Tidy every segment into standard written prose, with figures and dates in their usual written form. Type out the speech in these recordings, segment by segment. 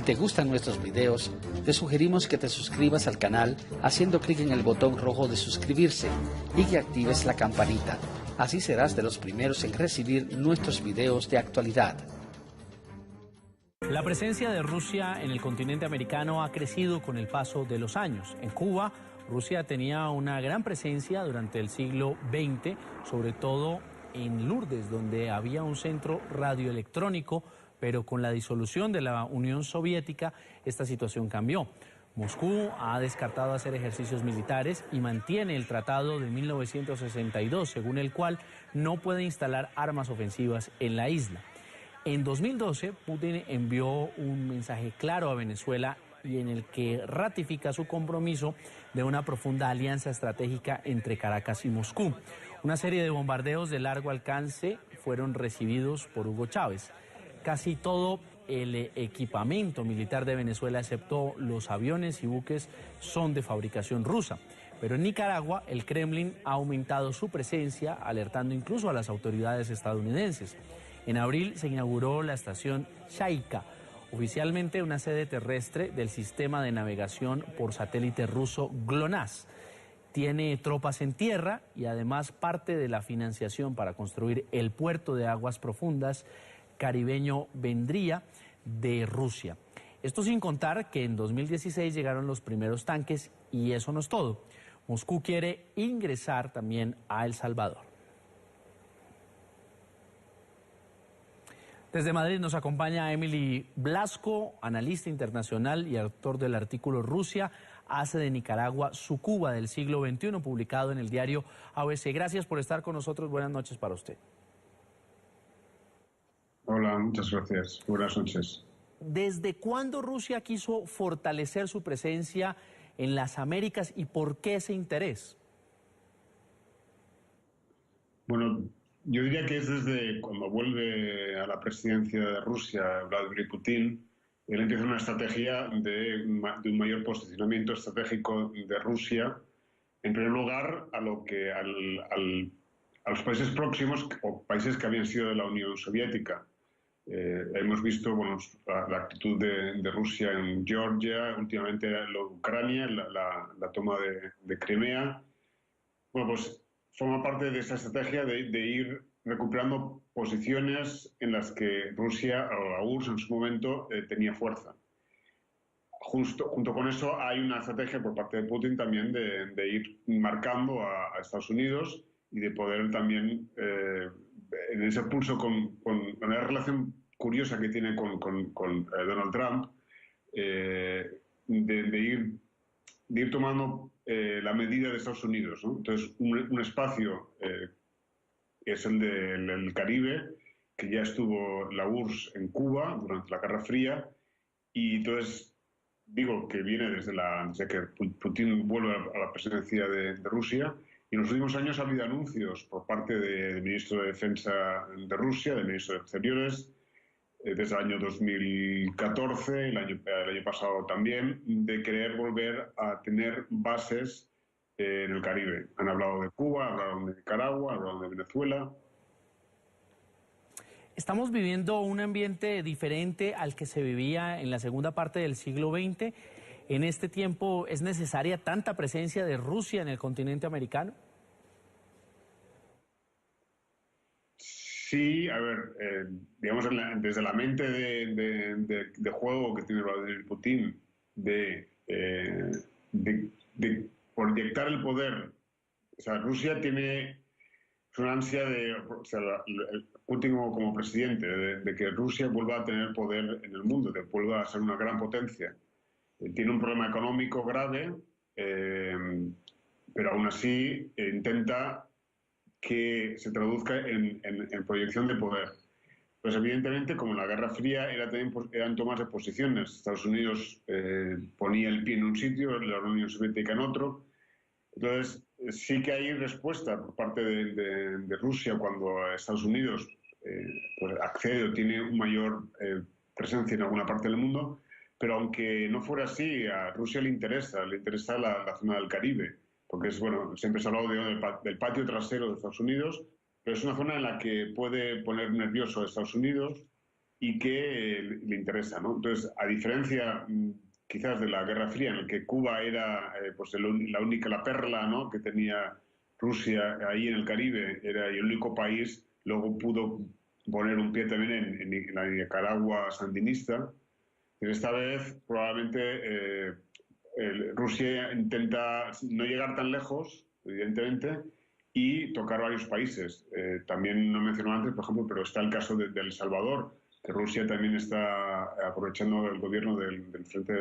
Si te gustan nuestros videos, te sugerimos que te suscribas al canal haciendo clic en el botón rojo de suscribirse y que actives la campanita. Así serás de los primeros en recibir nuestros videos de actualidad. La presencia de Rusia en el continente americano ha crecido con el paso de los años. En Cuba, Rusia tenía una gran presencia durante el siglo XX, sobre todo en Lourdes, donde había un centro radioelectrónico, pero con la disolución de la Unión Soviética, esta situación cambió. Moscú ha descartado hacer ejercicios militares y mantiene el tratado de 1962, según el cual no puede instalar armas ofensivas en la isla. En 2012, Putin envió un mensaje claro a Venezuela y en el que ratifica su compromiso de una profunda alianza estratégica entre Caracas y Moscú. Una serie de bombardeos de largo alcance fueron recibidos por Hugo Chávez. Casi todo el equipamiento militar de Venezuela, excepto los aviones y buques, son de fabricación rusa. Pero en Nicaragua, el Kremlin ha aumentado su presencia, alertando incluso a las autoridades estadounidenses. En abril se inauguró la estación Chaika, oficialmente una sede terrestre del sistema de navegación por satélite ruso GLONASS. Tiene tropas en tierra y además parte de la financiación para construir el puerto de aguas profundas caribeño Vendría de Rusia. Esto sin contar que en 2016 llegaron los primeros tanques y eso no es todo. Moscú quiere ingresar también a El Salvador. Desde Madrid nos acompaña Emily Blasco, analista internacional y autor del artículo Rusia hace de Nicaragua su Cuba del siglo XXI, publicado en el diario ABC. Gracias por estar con nosotros. Buenas noches para usted. Hola, muchas gracias. Buenas noches. ¿Desde cuándo Rusia quiso fortalecer su presencia en las Américas y por qué ese interés? Bueno, yo diría que es desde cuando vuelve a la presidencia de Rusia Vladimir Putin. Él empieza una estrategia de un mayor posicionamiento estratégico de Rusia, en primer lugar a los países próximos o países que habían sido de la Unión Soviética. Hemos visto la actitud de Rusia en Georgia, últimamente Ucrania, la toma de Crimea. Bueno, pues forma parte de esa estrategia de ir recuperando posiciones en las que Rusia, o la URSS en su momento, tenía fuerza. Junto con eso hay una estrategia por parte de Putin también de ir marcando a Estados Unidos y de poder también, en ese pulso con la relación curiosa que tiene con Donald Trump, de ir tomando la medida de Estados Unidos, ¿no? Entonces, un espacio que es el del Caribe, que ya estuvo la URSS en Cuba durante la Guerra Fría, y entonces digo que viene desde que Putin vuelve a la presidencia de Rusia, y en los últimos años ha habido anuncios por parte del ministro de Defensa de Rusia, del ministro de Exteriores, desde el año 2014, el año pasado también, de querer volver a tener bases en el Caribe. Han hablado de Cuba, hablaron de Nicaragua, hablaron de Venezuela. Estamos viviendo un ambiente diferente al que se vivía en la segunda parte del siglo XX. ¿En este tiempo es necesaria tanta presencia de Rusia en el continente americano? Sí, a ver, digamos, desde la mente de juego que tiene Vladimir Putin, de proyectar el poder. O sea, Rusia tiene una ansia Putin como presidente, de que Rusia vuelva a tener poder en el mundo, que vuelva a ser una gran potencia. Tiene un problema económico grave, pero aún así intenta que se traduzca en proyección de poder. Pues evidentemente, como en la Guerra Fría, eran tomas de posiciones. Estados Unidos ponía el pie en un sitio, la Unión Soviética en otro. Entonces, sí que hay respuesta por parte de Rusia cuando Estados Unidos pues accede o tiene una mayor presencia en alguna parte del mundo, pero aunque no fuera así, a Rusia le interesa la zona del Caribe, porque siempre se ha hablado del patio trasero de Estados Unidos, pero es una zona en la que puede poner nervioso a Estados Unidos y que le interesa, ¿no? Entonces, a diferencia quizás de la Guerra Fría, en la que Cuba era pues la perla, ¿no?, que tenía Rusia ahí en el Caribe, era el único país, luego pudo poner un pie también en la Nicaragua sandinista. Pero esta vez probablemente Rusia intenta no llegar tan lejos, evidentemente, y tocar varios países. También no mencioné antes, por ejemplo, pero está el caso de El Salvador, que Rusia también está aprovechando el gobierno del Frente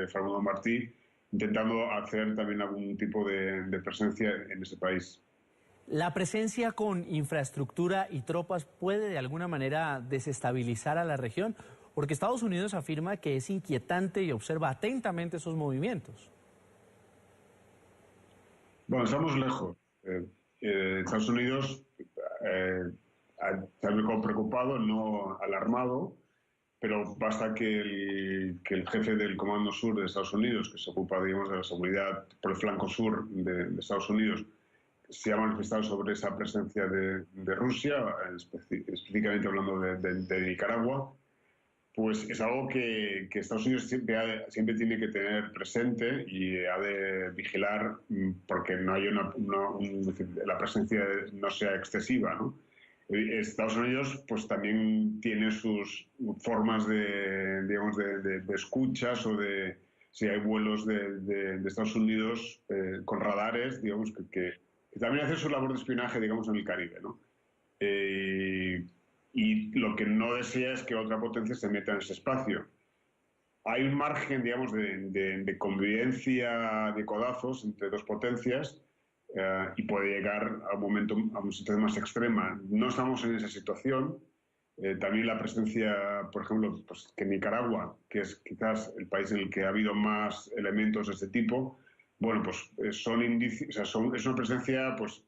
Fernando Martí, intentando hacer también algún tipo de presencia en ese país. ¿La presencia con infraestructura y tropas puede de alguna manera desestabilizar a la región? Porque Estados Unidos afirma que es inquietante y observa atentamente esos movimientos. Bueno, estamos lejos. Estados Unidos se ha preocupado, no alarmado, pero basta que el jefe del Comando Sur de Estados Unidos, que se ocupa, digamos, de la seguridad por el flanco sur de Estados Unidos, se ha manifestado sobre esa presencia de Rusia, específicamente hablando de Nicaragua, pues es algo que Estados Unidos siempre tiene que tener presente y ha de vigilar porque no hay la presencia no sea excesiva, ¿no? Estados Unidos pues también tiene sus formas digamos, de escuchas o de si hay vuelos de Estados Unidos con radares, digamos, que también hace su labor de espionaje, digamos, en el Caribe, ¿no? Y lo que no desea es que otra potencia se meta en ese espacio. Hay un margen, digamos, de convivencia de codazos entre dos potencias y puede llegar a una situación más extrema. No estamos en esa situación. También la presencia, por ejemplo, pues, que Nicaragua, que es quizás el país en el que ha habido más elementos de este tipo, bueno, pues son indicios, o sea, es una presencia, pues,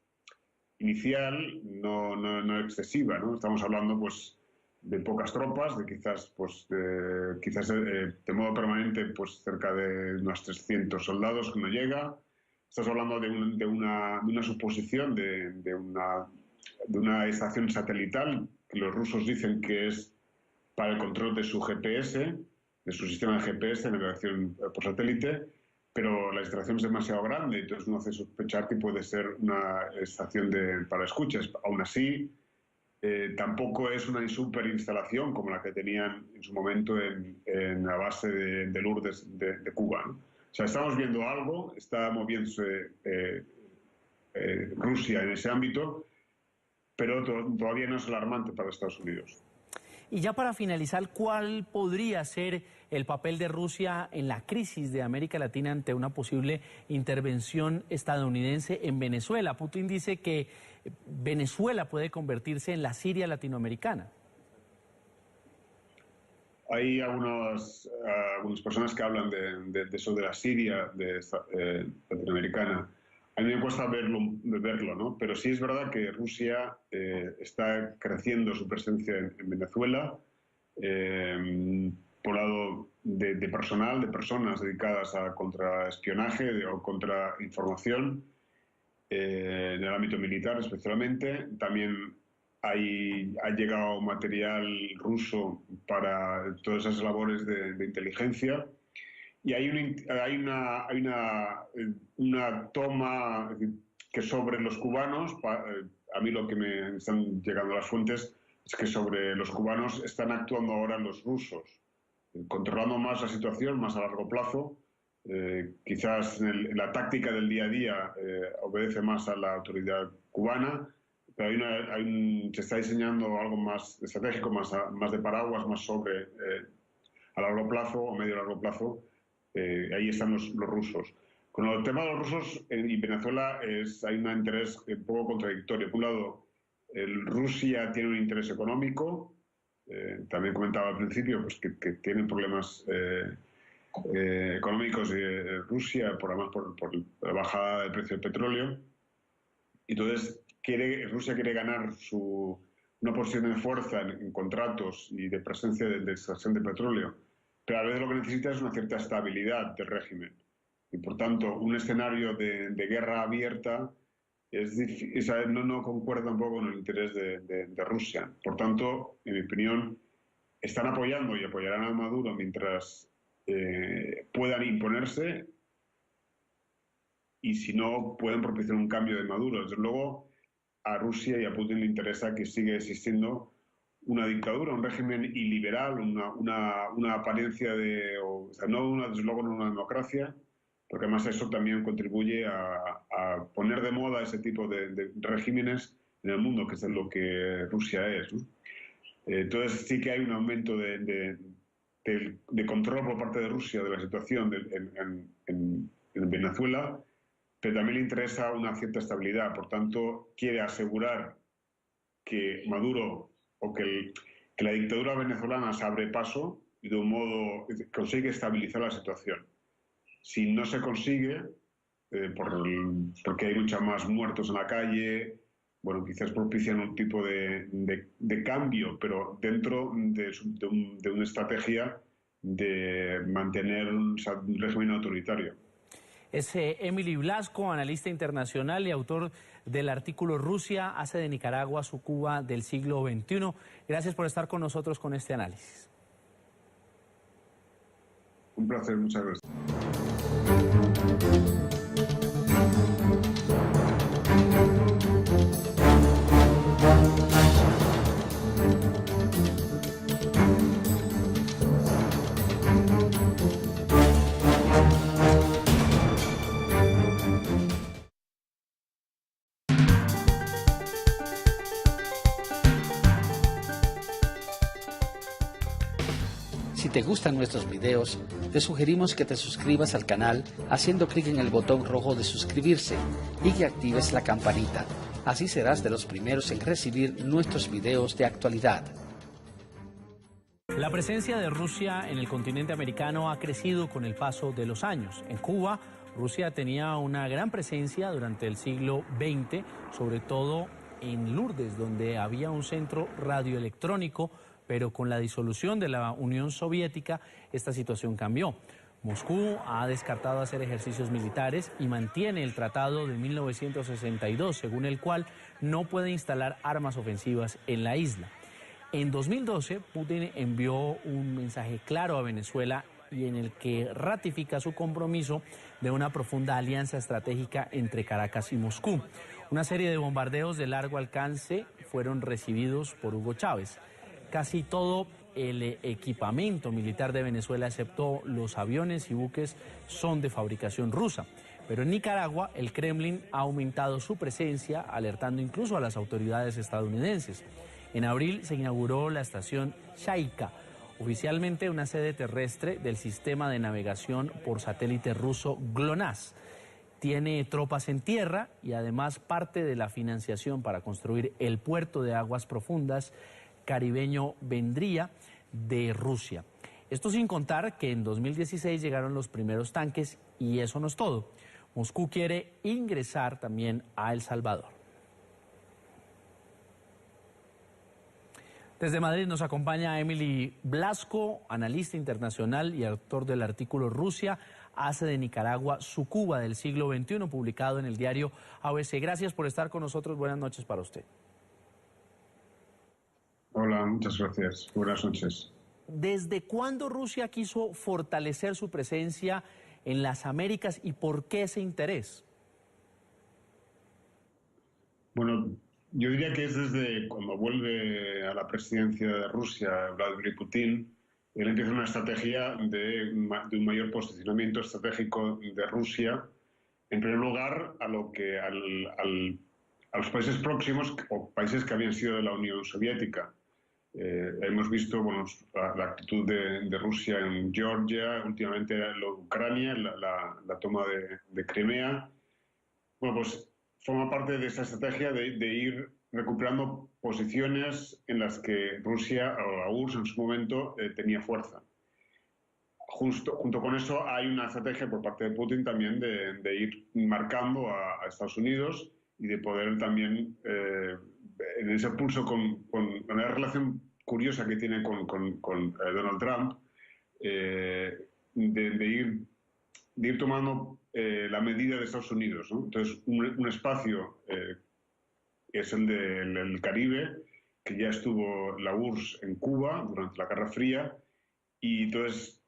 inicial, no excesiva, ¿no? Estamos hablando, pues, de pocas tropas, de quizás, pues, de modo permanente, pues, cerca de unos 300 soldados que no llega. Estás hablando de una suposición de una estación satelital que los rusos dicen que es para el control de su GPS, de su sistema de GPS, navegación por satélite, pero la instalación es demasiado grande, entonces uno hace sospechar que puede ser una estación para escuchas. Aún así, tampoco es una super instalación como la que tenían en su momento en la base de Lourdes de Cuba, ¿no? O sea, estamos viendo algo, está moviéndose Rusia en ese ámbito, pero todavía no es alarmante para Estados Unidos. Y ya para finalizar, ¿cuál podría ser el papel de Rusia en la crisis de América Latina ante una posible intervención estadounidense en Venezuela? Putin dice que Venezuela puede convertirse en la Siria latinoamericana. Hay algunas personas que hablan de eso de la Siria latinoamericana. A mí me cuesta verlo, ¿no? Pero sí es verdad que Rusia está creciendo su presencia en Venezuela, por lado de personal, de personas dedicadas a contraespionaje o contrainformación, en el ámbito militar especialmente. También ha llegado material ruso para todas esas labores de inteligencia. Y hay una toma que sobre los cubanos, a mí lo que me están llegando las fuentes es que sobre los cubanos están actuando ahora los rusos, controlando más la situación, más a largo plazo. Quizás la táctica del día a día obedece más a la autoridad cubana, pero se está diseñando algo más estratégico, más de paraguas, más sobre a largo plazo o medio largo plazo. Ahí están los rusos. Con el tema de los rusos y Venezuela hay un interés un poco contradictorio. Por un lado, Rusia tiene un interés económico. También comentaba al principio pues, que tienen problemas económicos Rusia, además por la bajada del precio del petróleo. Entonces, Rusia quiere ganar una posición de fuerza en contratos y de presencia de extracción de petróleo, pero a la vez lo que necesita es una cierta estabilidad del régimen. Y por tanto, un escenario de guerra abierta no concuerda un poco con el interés de Rusia. Por tanto, en mi opinión, están apoyando y apoyarán a Maduro mientras puedan imponerse, y si no, pueden propiciar un cambio de Maduro. Desde luego, a Rusia y a Putin le interesa que siga existiendo una dictadura, un régimen iliberal, una apariencia de... O sea, desde luego no una democracia, porque además eso también contribuye a poner de moda ese tipo de regímenes en el mundo, que es lo que Rusia es, ¿no? Entonces sí que hay un aumento de control por parte de Rusia de la situación en Venezuela, pero también le interesa una cierta estabilidad. Por tanto, quiere asegurar que Maduro o que la dictadura venezolana se abre paso y de un modo consigue estabilizar la situación. Si no se consigue, porque hay muchos más muertos en la calle, bueno, quizás propician un tipo de cambio, pero dentro de una estrategia de mantener un régimen autoritario. Es Emily Blasco, analista internacional y autor del artículo Rusia hace de Nicaragua su Cuba del siglo XXI. Gracias por estar con nosotros con este análisis. Un placer, muchas gracias. Si te gustan nuestros videos, te sugerimos que te suscribas al canal haciendo clic en el botón rojo de suscribirse y que actives la campanita. Así serás de los primeros en recibir nuestros videos de actualidad. La presencia de Rusia en el continente americano ha crecido con el paso de los años. En Cuba, Rusia tenía una gran presencia durante el siglo XX, sobre todo en Lourdes, donde había un centro radioelectrónico, pero con la disolución de la Unión Soviética, esta situación cambió. Moscú ha descartado hacer ejercicios militares y mantiene el tratado de 1962, según el cual no puede instalar armas ofensivas en la isla. En 2012, Putin envió un mensaje claro a Venezuela y en el que ratifica su compromiso de una profunda alianza estratégica entre Caracas y Moscú. Una serie de bombardeos de largo alcance fueron recibidos por Hugo Chávez. Casi todo el equipamiento militar de Venezuela, excepto los aviones y buques, son de fabricación rusa. Pero en Nicaragua, el Kremlin ha aumentado su presencia, alertando incluso a las autoridades estadounidenses. En abril se inauguró la estación Shaika, oficialmente una sede terrestre del sistema de navegación por satélite ruso GLONASS. Tiene tropas en tierra y además parte de la financiación para construir el puerto de aguas profundas caribeño Vendría de Rusia. Esto sin contar que en 2016 llegaron los primeros tanques y eso no es todo. Moscú quiere ingresar también a El Salvador. Desde Madrid nos acompaña Emily Blasco, analista internacional y autor del artículo Rusia hace de Nicaragua su Cuba del siglo XXI, publicado en el diario ABC. Gracias por estar con nosotros. Buenas noches para usted. Hola, muchas gracias. Buenas noches. ¿Desde cuándo Rusia quiso fortalecer su presencia en las Américas y por qué ese interés? Bueno, yo diría que es desde cuando vuelve a la presidencia de Rusia Vladimir Putin. Él empieza una estrategia de un mayor posicionamiento estratégico de Rusia, en primer lugar a los países próximos o países que habían sido de la Unión Soviética. Hemos visto la actitud de Rusia en Georgia, últimamente Ucrania, la toma de Crimea. Bueno, pues forma parte de esa estrategia de ir recuperando posiciones en las que Rusia, o la URSS en su momento, tenía fuerza. Junto con eso hay una estrategia por parte de Putin también de ir marcando a Estados Unidos y de poder también, en ese pulso con la relación curiosa que tiene con Donald Trump, de ir tomando la medida de Estados Unidos, ¿no? Entonces, un espacio que es el del Caribe, que ya estuvo la URSS en Cuba durante la Guerra Fría, y entonces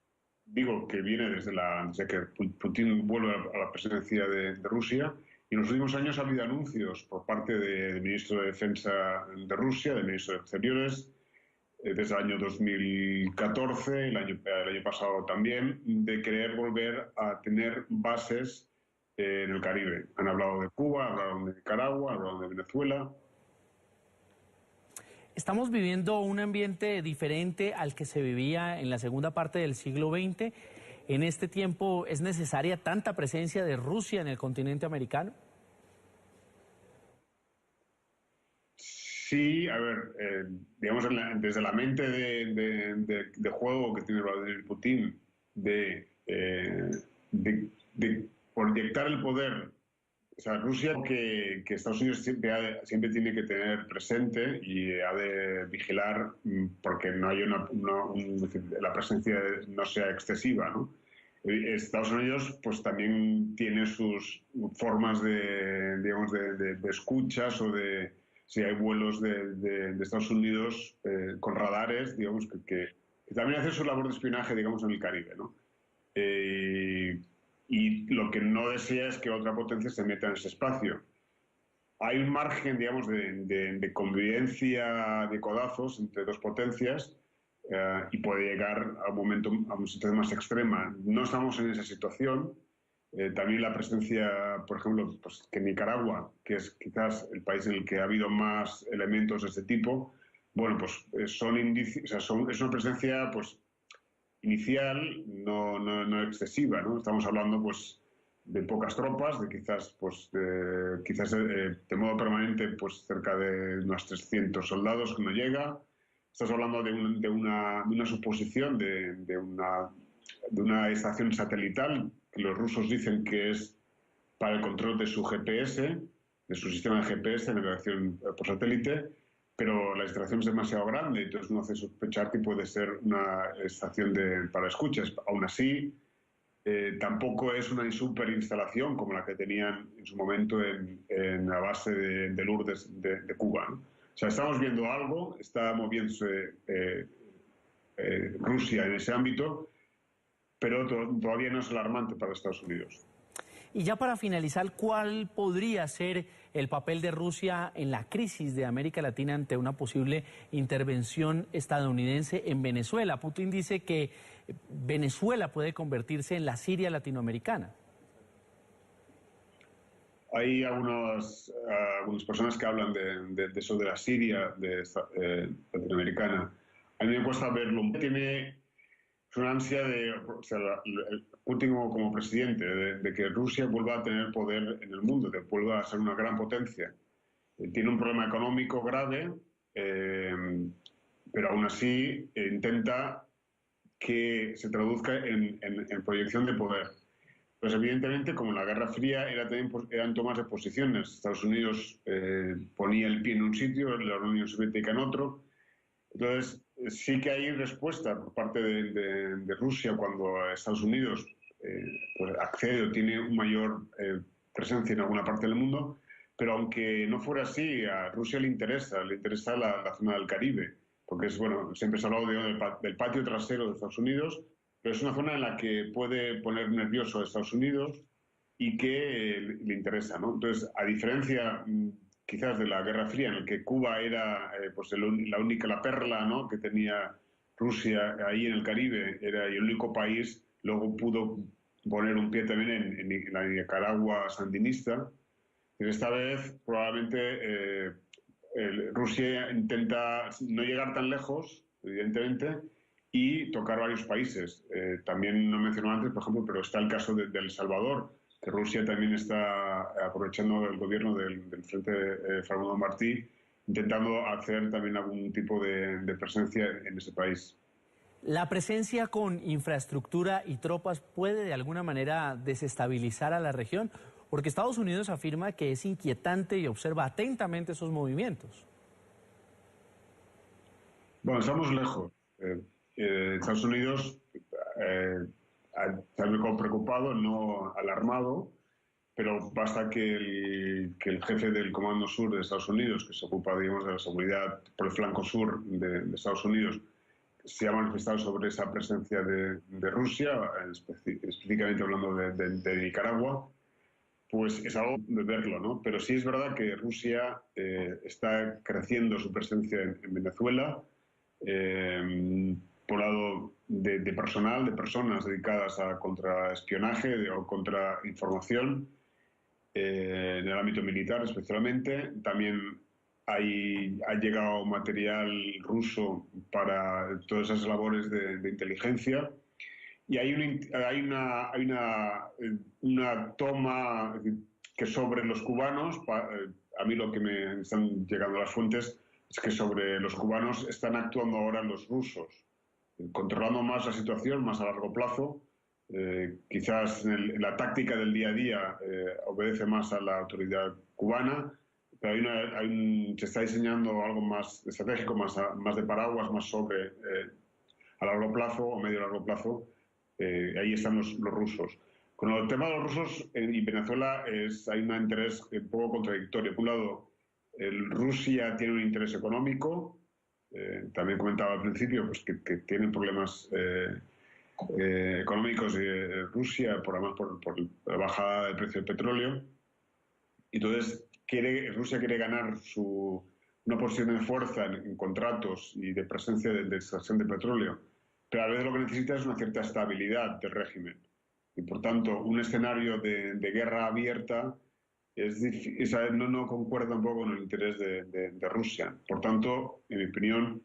digo que viene desde que Putin vuelve a la presidencia de Rusia, y en los últimos años ha habido anuncios por parte del ministro de Defensa de Rusia, del ministro de Exteriores, desde el año 2014, el año pasado también, de querer volver a tener bases en el Caribe. Han hablado de Cuba, hablaron de Nicaragua, hablaron de Venezuela. Estamos viviendo un ambiente diferente al que se vivía en la segunda parte del siglo XX. ¿En este tiempo es necesaria tanta presencia de Rusia en el continente americano? Sí, a ver, digamos, desde la mente de juego que tiene Vladimir Putin de proyectar el poder. O sea, Rusia, que Estados Unidos siempre tiene que tener presente y ha de vigilar porque no hay la presencia no sea excesiva, ¿no? Estados Unidos pues también tiene sus formas digamos, de escuchas o de si hay vuelos de Estados Unidos con radares, digamos, que también hace su labor de espionaje, digamos, en el Caribe, ¿no? Y lo que no desea es que otra potencia se meta en ese espacio. Hay un margen, digamos, de convivencia de codazos entre dos potencias y puede llegar a una situación más extrema. No estamos en esa situación. También la presencia, por ejemplo, pues, que Nicaragua, que es quizás el país en el que ha habido más elementos de este tipo, bueno, pues son indicios, o sea, es una presencia, pues, inicial, no excesiva, ¿no? Estamos hablando, pues, de pocas tropas, de quizás, pues, de modo permanente, pues, cerca de unos 300 soldados que no llega. Estás hablando de una suposición de una estación satelital que los rusos dicen que es para el control de su GPS, de su sistema de GPS, navegación por satélite, pero la instalación es demasiado grande, entonces uno hace sospechar que puede ser una estación para escuchas. Aún así, tampoco es una super instalación como la que tenían en su momento en la base de Lourdes de Cuba, ¿no? O sea, estamos viendo algo, está moviéndose Rusia en ese ámbito, pero todavía no es alarmante para Estados Unidos. Y ya para finalizar, ¿cuál podría ser el papel de Rusia en la crisis de América Latina ante una posible intervención estadounidense en Venezuela? Putin dice que Venezuela puede convertirse en la Siria latinoamericana. Hay algunas personas que hablan de eso de la Siria latinoamericana. A mí me cuesta verlo. Es una ansia o sea, Putin como presidente, de que Rusia vuelva a tener poder en el mundo, que vuelva a ser una gran potencia. Tiene un problema económico grave, pero aún así intenta que se traduzca en proyección de poder. Pues evidentemente, como en la Guerra Fría, eran tomas de posiciones. Estados Unidos ponía el pie en un sitio, la Unión Soviética en otro. Entonces, sí que hay respuesta por parte de Rusia cuando Estados Unidos pues accede o tiene una mayor presencia en alguna parte del mundo, pero aunque no fuera así, a Rusia le interesa la zona del Caribe, porque es, bueno, siempre se ha hablado del patio trasero de Estados Unidos, pero es una zona en la que puede poner nervioso a Estados Unidos y que le interesa, ¿no? Entonces, a diferencia quizás de la Guerra Fría, en la que Cuba era pues la perla, ¿no?, que tenía Rusia ahí en el Caribe, era el único país, luego pudo poner un pie también en la Nicaragua sandinista. Pero esta vez probablemente Rusia intenta no llegar tan lejos, evidentemente, y tocar varios países. También no mencioné antes, por ejemplo, pero está el caso de El Salvador, que Rusia también está aprovechando el gobierno del Frente Fernando Martí, intentando hacer también algún tipo de presencia en ese país. ¿La presencia con infraestructura y tropas puede de alguna manera desestabilizar a la región? Porque Estados Unidos afirma que es inquietante y observa atentamente esos movimientos. Bueno, estamos lejos. Estados Unidos está preocupado, no alarmado, pero basta que el jefe del Comando Sur de Estados Unidos, que se ocupa, digamos, de la seguridad por el flanco sur de Estados Unidos, se ha manifestado sobre esa presencia de Rusia, específicamente hablando de Nicaragua, pues es algo de verlo, ¿no? Pero sí es verdad que Rusia está creciendo su presencia en Venezuela, por lado de personal, de personas dedicadas a contraespionaje o contrainformación, en el ámbito militar especialmente. También ha llegado material ruso para todas esas labores de inteligencia. Y hay una toma que sobre los cubanos, a mí lo que me están llegando las fuentes es que sobre los cubanos están actuando ahora los rusos, controlando más la situación, más a largo plazo. Quizás en la táctica del día a día obedece más a la autoridad cubana, pero se está diseñando algo más estratégico, más de paraguas, más sobre a largo plazo o medio largo plazo. Ahí están los rusos. Con el tema de los rusos y Venezuela hay un interés un poco contradictorio. Por un lado, Rusia tiene un interés económico. También comentaba al principio pues, que tienen problemas económicos Rusia, además por la bajada del precio del petróleo. Entonces, Rusia quiere ganar una posición de fuerza en contratos y de presencia de extracción de petróleo, pero a la vez lo que necesita es una cierta estabilidad del régimen. Y por tanto, un escenario de guerra abierta no concuerda un poco con el interés de Rusia. Por tanto, en mi opinión,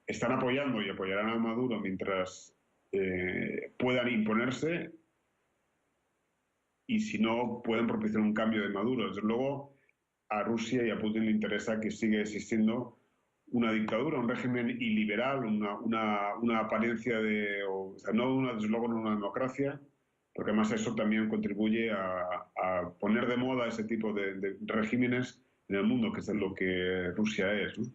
están apoyando y apoyarán a Maduro mientras puedan imponerse, y si no, pueden propiciar un cambio de Maduro. Desde luego, a Rusia y a Putin le interesa que siga existiendo una dictadura, un régimen iliberal, una apariencia desde luego no una democracia, porque además eso también contribuye a poner de moda ese tipo de regímenes en el mundo, que es lo que Rusia es, ¿no?